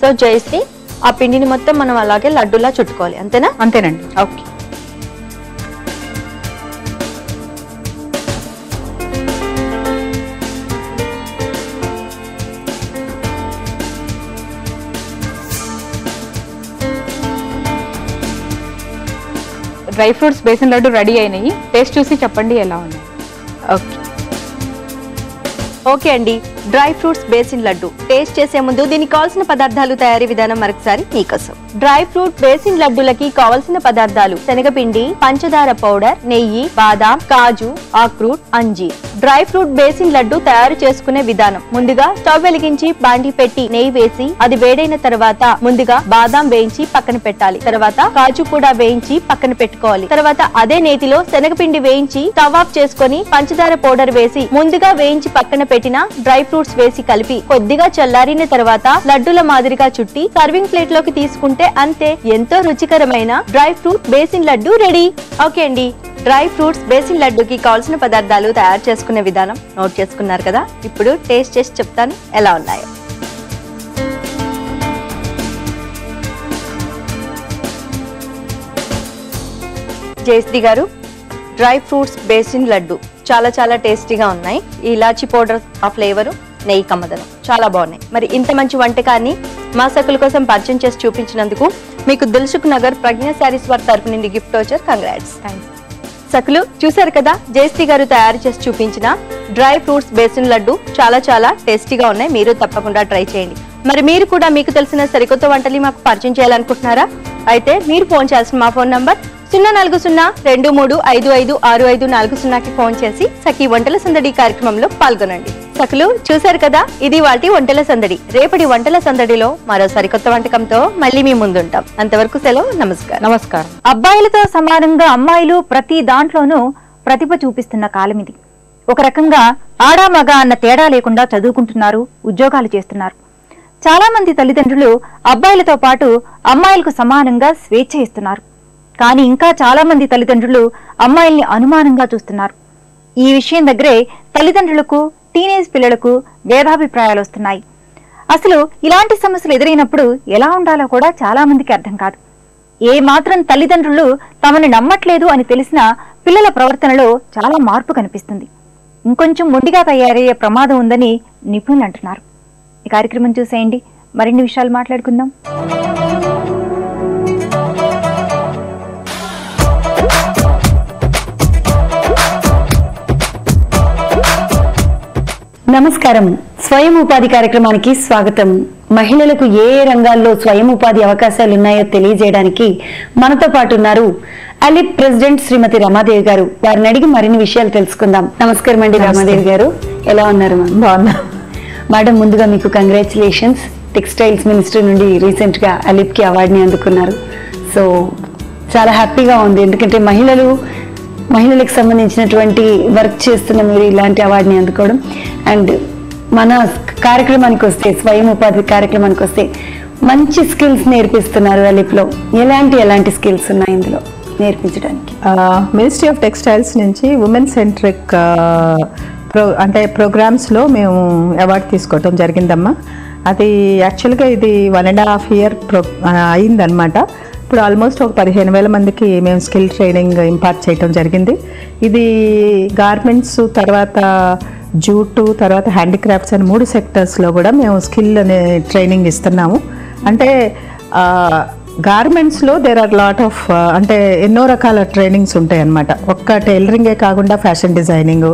S8: సో జయశ్రీ, ఆ పిండిని మొత్తం మనం అలాగే లడ్డూలా చుట్టుకోవాలి అంతేనా?
S9: అంతేనండి.
S8: Okay,
S9: dry fruits basin laddu ready అయినాయి. టేస్ట్ చూసి చెప్పండి ఎలా ఉన్నాయి.
S8: ఓకే ఓకే అండి, dry fruits basin laddu. Taste చేసే ముందు దీనికి కావాల్సిన పదార్థాలు, తయారీ విధానం మరొకసారి మీకోసం. డ్రై ఫ్రూట్ బేసిన్ లడ్డులకి కావాల్సిన పదార్థాలు: శనగపిండి, పంచదార పౌడర్, నెయ్యి, బాదాం, కాజు, అక్రూట్, అంజీర్. డ్రై ఫ్రూట్ బేసిన్ లడ్డు తయారు చేసుకునే విధానం: ముందుగా స్టవ్ వెలిగించి బాండి పెట్టి నెయ్యి వేసి అది వేడైన తర్వాత ముందుగా బాదాం వేయించి పక్కన పెట్టాలి. తర్వాత కాజు కూడా వేయించి పక్కన పెట్టుకోవాలి. తర్వాత అదే నేతిలో శనగపిండి వేయించి స్టవ్ ఆఫ్ చేసుకొని పంచదార పౌడర్ వేసి ముందుగా వేయించి పక్కన పెట్టిన డ్రై ఫ్రూట్స్ వేసి కలిపి కొద్దిగా చల్లారిన తర్వాత లడ్డుల మాదిరిగా చుట్టి సర్వింగ్ ప్లేట్ లోకి తీసుకుంటే అంతే, ఎంతో రుచికరమైన dry fruit basin laddu ready. Okay అండి, డ్రై ఫ్రూట్స్ బేసిన్ లడ్డుకి కావాల్సిన పదార్థాలు, తయారు చేసుకునే విధానం నోట్ చేసుకున్నారు కదా. ఇప్పుడు టేస్ట్ చేసి చెప్తాను ఎలా ఉన్నాయో. జయశ్రీ గారు, డ్రై ఫ్రూట్స్ బేసిన్ లడ్డు చాలా చాలా టేస్టీగా ఉన్నాయి. ఈ ఇలాచీ పౌడర్ ఆ ఫ్లేవరు, నెయ్యి కమ్మదనం చాలా బాగున్నాయి. మరి ఇంత మంచి వంటకాన్ని మా సకుల కోసం పరిచయం చేసి చూపించినందుకు మీకు దిల్సుఖ్ నగర్ ప్రజ్ఞ శారీస్ వారి తరపు నుండి గిఫ్ట్ వచ్చారు. కంగ్రాట్స్. సకులు చూసారు కదా, జయశ్రీ గారు తయారు చేసి చూపించిన డ్రై ఫ్రూట్స్ బేసిన్ లడ్డు చాలా చాలా టేస్టీగా ఉన్నాయి. మీరు తప్పకుండా ట్రై చేయండి. మరి మీరు కూడా మీకు తెలిసిన సరికొత్త వంటలు మాకు పరిచయం చేయాలనుకుంటున్నారా? అయితే మీరు ఫోన్ చేయాల్సిన మా ఫోన్ నంబర్ 04023556540కి ఫోన్ చేసి సఖీ వంటల సందడి కార్యక్రమంలో పాల్గొనండి. సఖులు చూశారు కదా, ఇది వాటి వంటల సందడి. రేపటి వంటల సందడిలో మరో సరికొత్త వంటకంతో మళ్ళీ మీ ముందుంటాం. అంతవరకు సెలవు. నమస్కారం.
S9: నమస్కారం.
S1: అబ్బాయిలతో సమానంగా అమ్మాయిలు ప్రతి దాంట్లోనూ ప్రతిభ చూపిస్తున్న కాలం ఇది. ఒక రకంగా ఆడా మగ అన్న తేడా లేకుండా చదువుకుంటున్నారు, ఉద్యోగాలు చేస్తున్నారు. చాలా మంది తల్లిదండ్రులు అబ్బాయిలతో పాటు అమ్మాయిలకు సమానంగా స్వేచ్ఛ ఇస్తున్నారు. కానీ ఇంకా చాలా మంది తల్లిదండ్రులు అమ్మాయిల్ని అనుమానంగా చూస్తున్నారు. ఈ విషయం దగ్గరే తల్లిదండ్రులకు, టీనేజ్ పిల్లలకు భేదాభిప్రాయాలు వస్తున్నాయి. అసలు ఇలాంటి సమస్యలు ఎదురైనప్పుడు ఎలా ఉండాలో కూడా చాలా మందికి అర్థం కాదు. ఏ మాత్రం తల్లిదండ్రులు తమని నమ్మట్లేదు అని తెలిసినా పిల్లల ప్రవర్తనలో చాలా మార్పు కనిపిస్తుంది. ఇంకొంచెం మొండిగా తయారయ్యే ప్రమాదం ఉందని నిపుణులు అంటున్నారు. ఈ కార్యక్రమం చూసేయండి, మరిన్ని విషయాలు మాట్లాడుకుందాం.
S10: నమస్కారం. స్వయం ఉపాధి కార్యక్రమానికి స్వాగతం. మహిళలకు ఏ ఏ రంగాల్లో స్వయం ఉపాధి అవకాశాలు ఉన్నాయో తెలియజేయడానికి మనతో పాటు ఉన్నారు అలిప్ ప్రెసిడెంట్ శ్రీమతి రమాదేవి గారు. వారిని అడిగి మరిన్ని విషయాలు తెలుసుకుందాం. నమస్కారం అండి రమాదేవి గారు, ఎలా ఉన్నారు? బాగున్నా మేడం. ముందుగా మీకు కంగ్రాచులేషన్స్. టెక్స్టైల్స్ మినిస్ట్రీ నుండి రీసెంట్ గా అలిప్ కి అవార్డుని అందుకున్నారు. సో చాలా హ్యాపీగా ఉంది, ఎందుకంటే మహిళలకు సంబంధించినటువంటి వర్క్ చేస్తున్న మీరు ఇలాంటి అవార్డుని అందుకోవడం. అండ్ మన కార్యక్రమానికి వస్తే, స్వయం ఉపాధి కార్యక్రమానికి వస్తే మంచి స్కిల్స్ నేర్పిస్తున్నారు అలిప్లో. ఎలాంటి స్కిల్స్ ఉన్నాయి ఇందులో నేర్పించడానికి?
S11: మినిస్ట్రీ ఆఫ్ టెక్స్టైల్స్ నుంచి ఉమెన్ సెంట్రిక్ అంటే ప్రోగ్రామ్స్లో మేము అవార్డు తీసుకోవటం జరిగిందమ్మా. అది యాక్చువల్గా ఇది 1.5 year అయిందనమాట. ఇప్పుడు ఆల్మోస్ట్ ఒక 15,000 మందికి మేము స్కిల్ ట్రైనింగ్ ఇంపార్ట్ చేయటం జరిగింది. ఇది గార్మెంట్స్, తర్వాత జూటు, తర్వాత హ్యాండీక్రాఫ్ట్స్ అని 3 సెక్టర్స్లో కూడా మేము స్కిల్ అనే ట్రైనింగ్ ఇస్తున్నాము. అంటే గార్మెంట్స్లో దేర్ ఆర్ లాట్ ఆఫ్ అంటే ఎన్నో రకాల ట్రైనింగ్స్ ఉంటాయి అన్నమాట. ఒక్క టైలరింగే కాకుండా ఫ్యాషన్ డిజైనింగ్,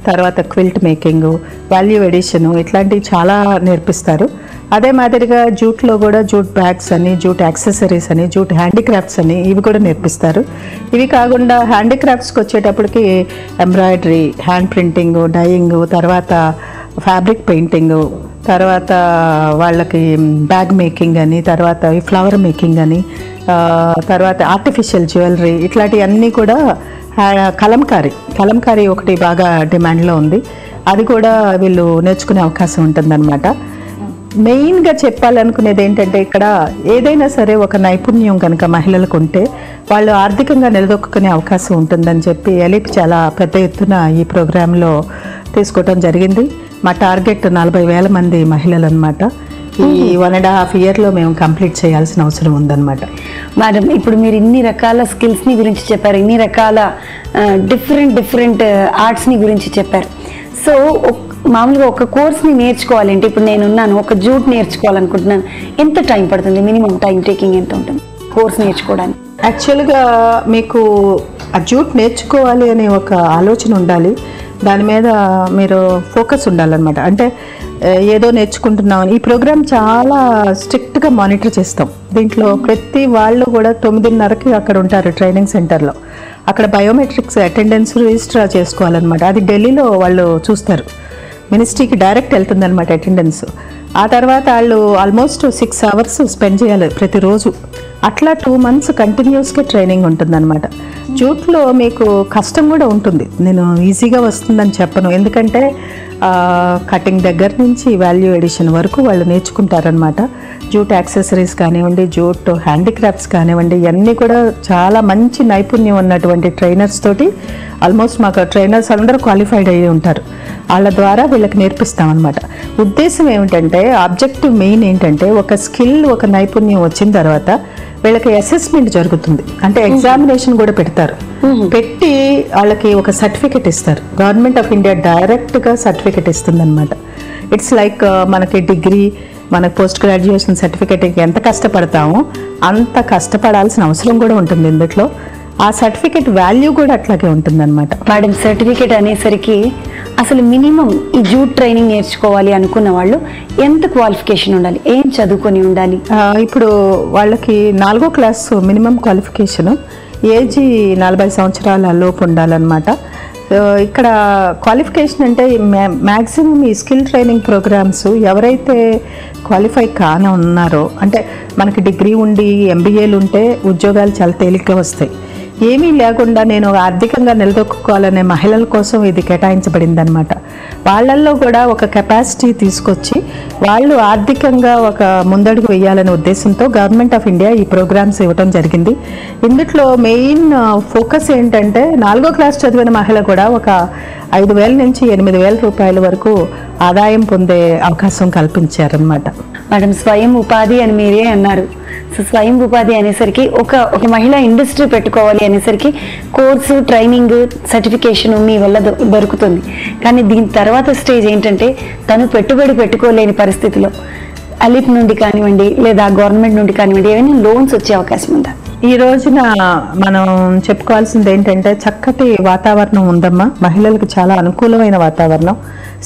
S11: తర్వాత క్విల్ట్ మేకింగ్, వాల్యూ ఎడిషను, ఇట్లాంటివి చాలా నేర్పిస్తారు. అదే మాదిరిగా జూట్లో కూడా జూట్ బ్యాగ్స్ అని, జూట్ యాక్సెసరీస్ అని, జూట్ హ్యాండీక్రాఫ్ట్స్ అని ఇవి కూడా నేర్పిస్తారు. ఇవి కాకుండా హ్యాండీక్రాఫ్ట్స్కి వచ్చేటప్పటికి ఎంబ్రాయిడరీ, హ్యాండ్ ప్రింటింగ్, డైయింగ్, తర్వాత ఫ్యాబ్రిక్ పెయింటింగ్, తర్వాత వాళ్ళకి బ్యాగ్ మేకింగ్ అని, తర్వాత ఫ్లవర్ మేకింగ్ అని, తర్వాత ఆర్టిఫిషియల్ జ్యువెలరీ, ఇట్లాంటివన్నీ కూడా కలంకారీ ఒకటి బాగా డిమాండ్లో ఉంది. అది కూడా వీళ్ళు నేర్చుకునే అవకాశం ఉంటుందన్నమాట. మెయిన్గా చెప్పాలనుకునేది ఏంటంటే, ఇక్కడ ఏదైనా సరే ఒక నైపుణ్యం కనుక మహిళలకు ఉంటే వాళ్ళు ఆర్థికంగా నిలదొక్కునే అవకాశం ఉంటుందని చెప్పి అలిప్ చాలా పెద్ద ఎత్తున ఈ ప్రోగ్రాంలో తీసుకోవటం జరిగింది. మా టార్గెట్ 40,000 మంది మహిళలు అనమాట. ఈ 1.5 yearలో మేము కంప్లీట్ చేయాల్సిన అవసరం ఉందన్నమాట.
S10: మేడం, ఇప్పుడు మీరు ఇన్ని రకాల స్కిల్స్ని గురించి చెప్పారు, ఇన్ని రకాల డిఫరెంట్ ఆర్ట్స్ని గురించి చెప్పారు. సో మామూలుగా ఒక కోర్స్ని నేర్చుకోవాలంటే, ఇప్పుడు నేనున్నాను, ఒక జూట్ నేర్చుకోవాలనుకుంటున్నాను, ఎంత టైం పడుతుంది? మినిమం టైం టేకింగ్ ఎంత ఉంటుంది కోర్స్ నేర్చుకోవడానికి?
S11: యాక్చువల్గా మీకు ఆ జూట్ నేర్చుకోవాలి అనే ఒక ఆలోచన ఉండాలి, దాని మీద మీరు ఫోకస్ ఉండాలన్నమాట. అంటే ఏదో నేర్చుకుంటున్నాం. ఈ ప్రోగ్రామ్ చాలా స్ట్రిక్ట్గా మానిటర్ చేస్తాం. దీంట్లో ప్రతి వాళ్ళు కూడా 9:30కి అక్కడ ఉంటారు ట్రైనింగ్ సెంటర్లో. అక్కడ బయోమెట్రిక్స్ అటెండెన్స్ రిజిస్టర్ చేసుకోవాలన్నమాట. అది ఢిల్లీలో వాళ్ళు చూస్తారు, మినిస్ట్రీకి డైరెక్ట్ వెళ్తుంది అనమాట అటెండెన్స్. ఆ తర్వాత వాళ్ళు ఆల్మోస్ట్ 6 hours స్పెండ్ చేయాలి ప్రతిరోజు. అట్లా 2 months కంటిన్యూస్గా ట్రైనింగ్ ఉంటుందన్నమాట. జూట్లో మీకు కష్టం కూడా ఉంటుంది, నేను ఈజీగా వస్తుందని చెప్పను. ఎందుకంటే కటింగ్ దగ్గర నుంచి వాల్యూ ఎడిషన్ వరకు వాళ్ళు నేర్చుకుంటారనమాట. జూట్ యాక్సెసరీస్ కానివ్వండి, జూట్ హ్యాండీక్రాఫ్ట్స్ కానివ్వండి, ఇవన్నీ కూడా చాలా మంచి నైపుణ్యం ఉన్నటువంటి ట్రైనర్స్ తోటి, ఆల్మోస్ట్ మాకు ట్రైనర్స్ అందరూ క్వాలిఫైడ్ అయ్యి ఉంటారు. వాళ్ళ ద్వారా వీళ్ళకి నేర్పిస్తామన్నమాట. ఉద్దేశం ఏమిటంటే, ఆబ్జెక్టివ్ మెయిన్ ఏంటంటే, ఒక స్కిల్ ఒక నైపుణ్యం వచ్చిన తర్వాత వీళ్ళకి అసెస్మెంట్ జరుగుతుంది. అంటే ఎగ్జామినేషన్ కూడా పెడతారు. పెట్టి వాళ్ళకి ఒక సర్టిఫికెట్ ఇస్తారు. గవర్నమెంట్ ఆఫ్ ఇండియా డైరెక్ట్గా సర్టిఫికెట్ ఇస్తుంది అనమాట. ఇట్స్ లైక్ మనకి డిగ్రీ, మనకు పోస్ట్ గ్రాడ్యుయేషన్ సర్టిఫికెట్కి ఎంత కష్టపడతామో అంత కష్టపడాల్సిన అవసరం కూడా ఉంటుంది ఇందులో. ఆ సర్టిఫికెట్ వాల్యూ కూడా అట్లాగే ఉంటుందన్నమాట.
S10: మేడం, సర్టిఫికెట్ అనేసరికి అసలు మినిమం ఈ జూట్ ట్రైనింగ్ నేర్చుకోవాలి అనుకున్న వాళ్ళు ఎంత క్వాలిఫికేషన్ ఉండాలి, ఏం చదువుకొని ఉండాలి?
S11: ఇప్పుడు వాళ్ళకి 4వ క్లాస్ మినిమం క్వాలిఫికేషన్, ఏజ్ 40 సంవత్సరాల లోపు ఉండాలన్నమాట. ఇక్కడ క్వాలిఫికేషన్ అంటే మ్యాక్సిమం ఈ స్కిల్ ట్రైనింగ్ ప్రోగ్రామ్స్ ఎవరైతే క్వాలిఫై ఉన్నారో, అంటే మనకి డిగ్రీ ఉండి ఎంబీఏలు ఉంటే ఉద్యోగాలు చాలా తేలిగ్గా వస్తాయి. ఏమీ లేకుండా నేను ఆర్థికంగా నిలదొక్కుకోవాలనే మహిళల కోసం ఇది కేటాయించబడింది అనమాట. వాళ్ళల్లో కూడా ఒక కెపాసిటీ తీసుకొచ్చి వాళ్ళు ఆర్థికంగా ఒక ముందడుగు వేయాలనే ఉద్దేశంతో గవర్నమెంట్ ఆఫ్ ఇండియా ఈ ప్రోగ్రామ్స్ ఇవ్వడం జరిగింది. ఇందులో మెయిన్ ఫోకస్ ఏంటంటే, 4వ క్లాస్ చదివిన మహిళ కూడా ఒక 5,000 నుంచి 8,000 రూపాయల వరకు ఆదాయం పొందే అవకాశం కల్పించారనమాట.
S10: మేడం, స్వయం ఉపాధి అని మీరే అన్నారు. సో స్వయం ఉపాధి అనేసరికి ఒక మహిళ ఇండస్ట్రీ పెట్టుకోవాలి అనేసరికి కోర్సు, ట్రైనింగ్, సర్టిఫికేషన్ మీ వల్ల దొరుకుతుంది. కానీ దీని తర్వాత స్టేజ్ ఏంటంటే, తను పెట్టుబడి పెట్టుకోలేని పరిస్థితిలో అలిప్ నుండి కానివ్వండి, లేదా గవర్నమెంట్ నుండి కానివ్వండి, ఏమైనా లోన్స్ వచ్చే అవకాశం ఉందా?
S11: ఈ రోజున మనం చెప్పుకోవాల్సింది ఏంటంటే, చక్కటి వాతావరణం ఉందమ్మా. మహిళలకు చాలా అనుకూలమైన వాతావరణం.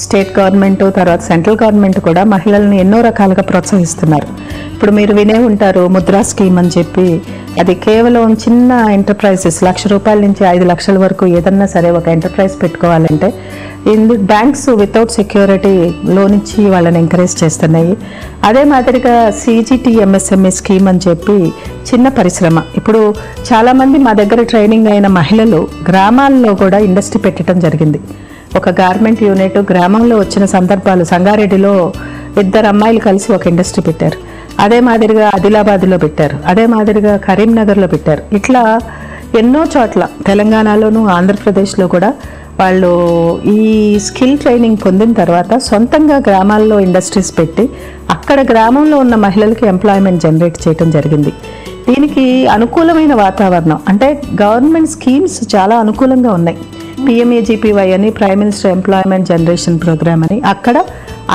S11: స్టేట్ గవర్నమెంట్, తర్వాత సెంట్రల్ గవర్నమెంట్ కూడా మహిళల్ని ఎన్నో రకాలుగా ప్రోత్సహిస్తున్నారు. ఇప్పుడు మీరు వినే ఉంటారు ముద్రా స్కీమ్ అని చెప్పి. అది కేవలం చిన్న ఎంటర్ప్రైజెస్, ₹1,00,000 నుంచి 5 లక్షల వరకు ఏదన్నా సరే ఒక ఎంటర్ప్రైజ్ పెట్టుకోవాలంటే బ్యాంక్స్ వితౌట్ సెక్యూరిటీ లోన్ ఇచ్చి వాళ్ళని ఎంకరేజ్ చేస్తున్నాయి. అదే మాదిరిగా CGTMSME స్కీమ్ అని చెప్పి చిన్న పరిశ్రమ. ఇప్పుడు చాలామంది మా దగ్గర ట్రైనింగ్ అయిన మహిళలు గ్రామాల్లో కూడా ఇండస్ట్రీ పెట్టడం జరిగింది. ఒక గార్మెంట్ యూనిట్ గ్రామంలో వచ్చిన సందర్భాలు, సంగారెడ్డిలో 2 అమ్మాయిలు కలిసి ఒక ఇండస్ట్రీ పెట్టారు. అదే మాదిరిగా ఆదిలాబాద్లో పెట్టారు. అదే మాదిరిగా కరీంనగర్లో పెట్టారు. ఇట్లా ఎన్నో చోట్ల తెలంగాణలోను, ఆంధ్రప్రదేశ్లో కూడా వాళ్ళు ఈ స్కిల్ ట్రైనింగ్ పొందిన తర్వాత సొంతంగా గ్రామాల్లో ఇండస్ట్రీస్ పెట్టి అక్కడ గ్రామంలో ఉన్న మహిళలకి ఎంప్లాయ్మెంట్ జనరేట్ చేయడం జరిగింది. దీనికి అనుకూలమైన వాతావరణం అంటే గవర్నమెంట్ స్కీమ్స్ చాలా అనుకూలంగా ఉన్నాయి. PMAGPY అని, prime minister employment generation programme అని, అక్కడ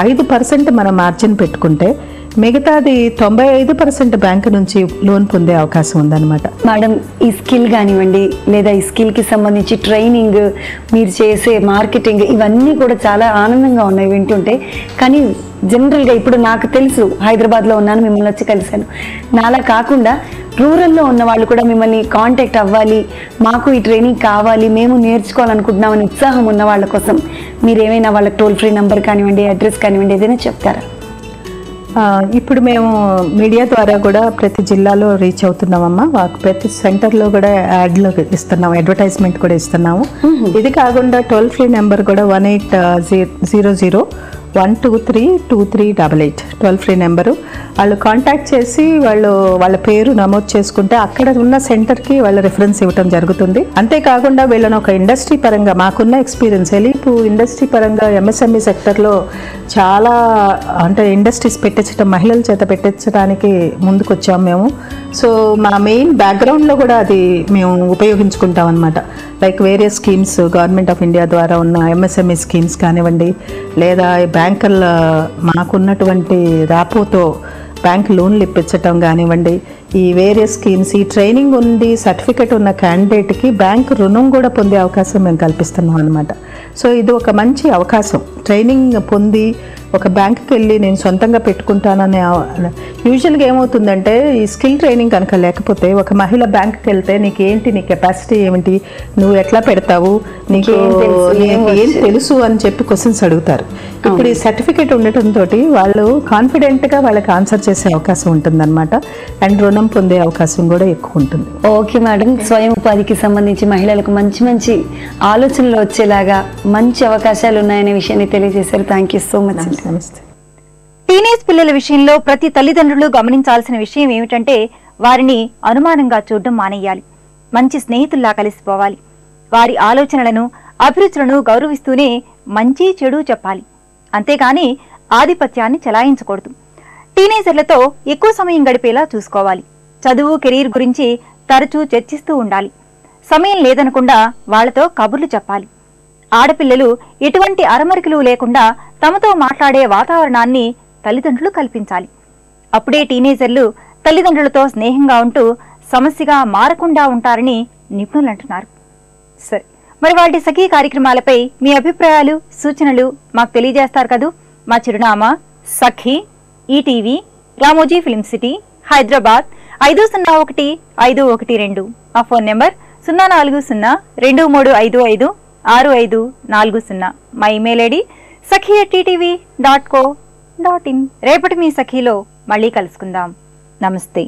S11: 5% మనం మార్జిన్ పెట్టుకుంటే మిగతాది 95% బ్యాంకు నుంచి లోన్ పొందే అవకాశం ఉందన్నమాట.
S10: మేడం, ఈ స్కిల్ కానివ్వండి, లేదా ఈ స్కిల్కి సంబంధించి ట్రైనింగ్, మీరు చేసే మార్కెటింగ్, ఇవన్నీ కూడా చాలా ఆనందంగా ఉన్నాయి వింటుంటే. కానీ జనరల్గా ఇప్పుడు నాకు తెలుసు, హైదరాబాద్లో ఉన్నాను, మిమ్మల్ని వచ్చి కలిశాను. నాలా కాకుండా రూరల్లో ఉన్న వాళ్ళు కూడా మిమ్మల్ని కాంటాక్ట్ అవ్వాలి, మాకు ఈ ట్రైనింగ్ కావాలి, మేము నేర్చుకోవాలనుకుంటున్నామని ఉత్సాహం ఉన్న వాళ్ళ కోసం మీరు ఏమైనా వాళ్ళకి టోల్ ఫ్రీ నెంబర్ కానివ్వండి, అడ్రస్ కానివ్వండి, ఏదైనా చెప్తారా?
S11: ఇప్పుడు మేము మీడియా ద్వారా కూడా ప్రతి జిల్లాలో రీచ్ అవుతున్నామమ్మా. ప్రతి సెంటర్లో కూడా యాడ్లు ఇస్తున్నాము, అడ్వర్టైజ్మెంట్ కూడా ఇస్తున్నాము. ఇది కాకుండా టోల్ ఫ్రీ నెంబర్ కూడా 1800 1232388 టోల్ ఫ్రీ నెంబరు. వాళ్ళు కాంటాక్ట్ చేసి వాళ్ళ పేరు నమోదు చేసుకుంటే అక్కడ ఉన్న సెంటర్కి వాళ్ళ రిఫరెన్స్ ఇవ్వడం జరుగుతుంది. అంతేకాకుండా వీళ్ళని ఒక ఇండస్ట్రీ పరంగా, మాకున్న ఎక్స్పీరియన్స్ ఎలీప్ ఇండస్ట్రీ పరంగా MSME సెక్టర్లో చాలా అంటే ఇండస్ట్రీస్ పెట్టించడం, మహిళల చేత పెట్టించడానికి ముందుకు వచ్చాము మేము. సో మా మెయిన్ బ్యాక్గ్రౌండ్లో కూడా అది మేము ఉపయోగించుకుంటాం అనమాట. Like various schemes, government of India ద్వారా ఉన్న MSME స్కీమ్స్ కానివ్వండి, లేదా బ్యాంకుల మాకున్నటువంటి రాపోతో బ్యాంక్ లోన్లు ఇప్పించటం కానివ్వండి, ఈ వేరియస్ స్కీమ్స్, ఈ ట్రైనింగ్ ఉండి సర్టిఫికెట్ ఉన్న క్యాండిడేట్కి బ్యాంక్ రుణం కూడా పొందే అవకాశం మేము కల్పిస్తున్నాం అనమాట. సో ఇది ఒక మంచి అవకాశం. ట్రైనింగ్ పొంది ఒక బ్యాంక్కి వెళ్ళి నేను సొంతంగా పెట్టుకుంటాననే యూజువల్గా ఏమవుతుందంటే ఈ స్కిల్ ట్రైనింగ్ కనుక లేకపోతే ఒక మహిళ బ్యాంక్కి వెళ్తే నీకేంటి, నీ కెపాసిటీ ఏమిటి, నువ్వు ఎట్లా పెడతావు, నీకు ఏం తెలుసు అని చెప్పి క్వశ్చన్స్ అడుగుతారు. ఇప్పుడు ఈ సర్టిఫికేట్ ఉండటంతో వాళ్ళు కాన్ఫిడెంట్గా వాళ్ళకి ఆన్సర్ చేసే అవకాశం ఉంటుందన్నమాట. అండ్ రుణం పొందే అవకాశం కూడా ఎక్కువ ఉంటుంది.
S10: ఓకే మేడం, స్వయం ఉపాధికి సంబంధించి మహిళలకు మంచి మంచి ఆలోచనలు వచ్చేలాగా మంచి అవకాశాలు ఉన్నాయనే విషయాన్ని తెలియజేశారు. Thank you so much.
S11: నమస్తే.
S1: టీనేజ్ పిల్లల విషయంలో ప్రతి తల్లిదండ్రులు గమనించాల్సిన విషయం ఏమిటంటే వారిని అనుమానంగా చూడడం మానేయాలి. మంచి స్నేహితుల్లా కలిసిపోవాలి. వారి ఆలోచనలను, అభిరుచులను గౌరవిస్తూనే మంచి చెడు చెప్పాలి. అంతేగాని ఆధిపత్యాన్ని చెలాయించకూడదు. టీనేజర్లతో ఎక్కువ సమయం గడిపేలా చూసుకోవాలి. చదువు, కెరీర్ గురించి తరచూ చర్చిస్తూ ఉండాలి. సమయం లేదనకుండా వాళ్లతో కబుర్లు చెప్పాలి. ఆడపిల్లలు ఎటువంటి అరమరికలు లేకుండా తమతో మాట్లాడే వాతావరణాన్ని తల్లిదండ్రులు కల్పించాలి. అప్పుడే టీనేజర్లు తల్లిదండ్రులతో స్నేహంగా ఉంటూ సమస్యగా మారకుండా ఉంటారని నిపుణులు అంటున్నారు. సరే, మరి వాటి సఖీ కార్యక్రమాలపై మీ అభిప్రాయాలు, సూచనలు మాకు తెలియజేస్తారు కదూ. మా చిరునామా Sakhi, ETV, Ramoji film city, Hyderabad 501512. మా ఫోన్ నెంబర్ 04023556540. మా ఇమెయిల్ ఐడి sakhi@ttv.co.in. రేపటి మీ సఖీలో మళ్ళీ కలుసుకుందాం. నమస్తే.